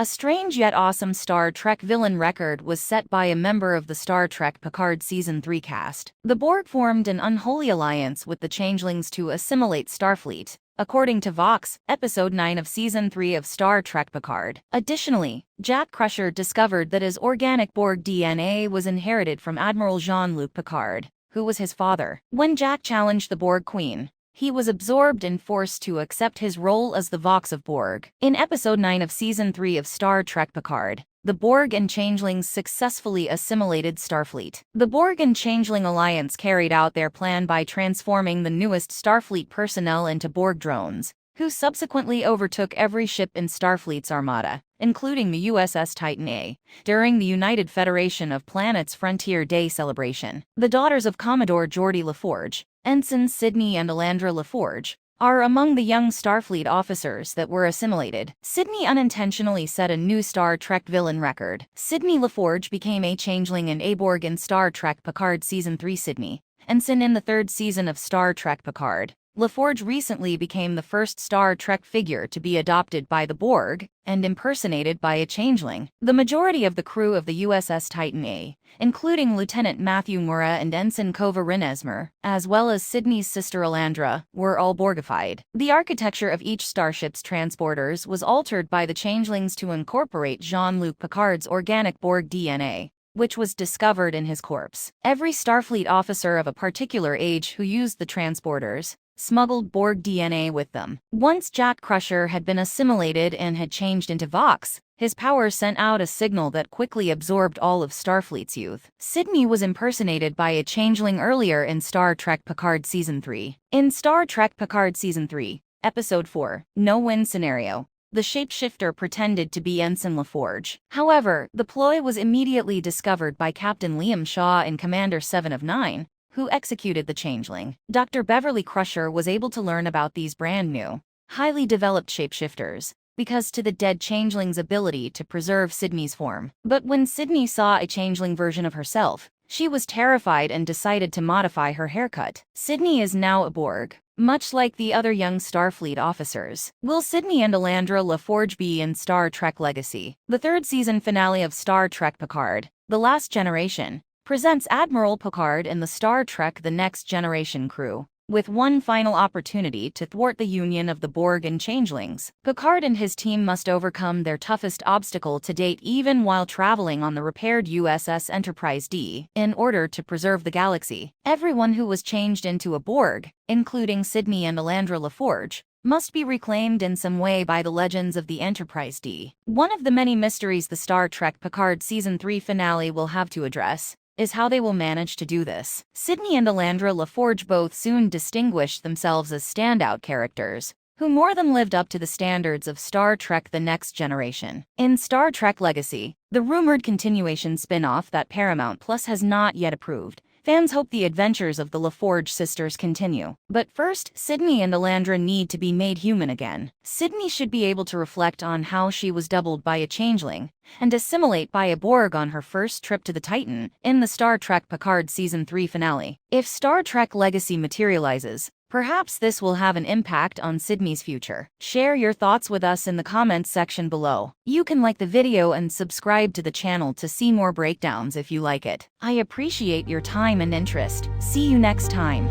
A strange yet awesome Star Trek villain record was set by a member of the Star Trek Picard Season 3 cast. The Borg formed an unholy alliance with the Changelings to assimilate Starfleet, according to Vox, Episode 9 of Season 3 of Star Trek Picard. Additionally, Jack Crusher discovered that his organic Borg DNA was inherited from Admiral Jean-Luc Picard, who was his father. When Jack challenged the Borg Queen, he was absorbed and forced to accept his role as the Vox of Borg. In Episode 9 of Season 3 of Star Trek Picard, the Borg and Changelings successfully assimilated Starfleet. The Borg and Changeling Alliance carried out their plan by transforming the newest Starfleet personnel into Borg drones, who subsequently overtook every ship in Starfleet's armada, including the USS Titan A, during the United Federation of Planets Frontier Day celebration. The daughters of Commodore Geordi La Forge, Ensign Sidney and Alandra La Forge, are among the young Starfleet officers that were assimilated. Sidney unintentionally set a new Star Trek villain record. Sidney La Forge became a Changeling and a Borg in Star Trek Picard Season 3. Sidney, Ensign in the third season of Star Trek Picard. La Forge recently became the first Star Trek figure to be adopted by the Borg and impersonated by a Changeling. The majority of the crew of the USS Titan A, including Lieutenant Matthew Mura and Ensign Kova Rinesmer, as well as Sidney's sister Alandra, were all Borgified. The architecture of each starship's transporters was altered by the Changelings to incorporate Jean-Luc Picard's organic Borg DNA, which was discovered in his corpse. Every Starfleet officer of a particular age who used the transporters smuggled Borg DNA with them. Once Jack Crusher had been assimilated and had changed into Vox, his powers sent out a signal that quickly absorbed all of Starfleet's youth. Sidney was impersonated by a Changeling earlier in Star Trek Picard Season 3. In Star Trek Picard Season 3, Episode 4, No-Win Scenario, the shapeshifter pretended to be Ensign La Forge. However, the ploy was immediately discovered by Captain Liam Shaw and Commander 7 of 9, who executed the Changeling. Dr. Beverly Crusher was able to learn about these brand new, highly developed shapeshifters, because to the dead Changeling's ability to preserve Sidney's form. But when Sidney saw a Changeling version of herself, she was terrified and decided to modify her haircut. Sidney is now a Borg, much like the other young Starfleet officers. Will Sidney and Alandra La Forge be in Star Trek Legacy? The third season finale of Star Trek Picard, The Last Generation, presents Admiral Picard and the Star Trek The Next Generation crew with one final opportunity to thwart the union of the Borg and Changelings. Picard and his team must overcome their toughest obstacle to date even while traveling on the repaired USS Enterprise D in order to preserve the galaxy. Everyone who was changed into a Borg, including Sidney and Alandra La Forge, must be reclaimed in some way by the legends of the Enterprise D. One of the many mysteries the Star Trek Picard Season 3 finale will have to address is how they will manage to do this. Sidney and Alandra La Forge both soon distinguished themselves as standout characters, who more than lived up to the standards of Star Trek The Next Generation. In Star Trek Legacy, the rumored continuation spin-off that Paramount Plus has not yet approved, fans hope the adventures of the La Forge sisters continue. But first, Sidney and Alandra need to be made human again. Sidney should be able to reflect on how she was doubled by a Changeling and assimilate by a Borg on her first trip to the Titan in the Star Trek Picard Season 3 finale. If Star Trek Legacy materializes, perhaps this will have an impact on Sidney's future. Share your thoughts with us in the comments section below. You can like the video and subscribe to the channel to see more breakdowns if you like it. I appreciate your time and interest. See you next time.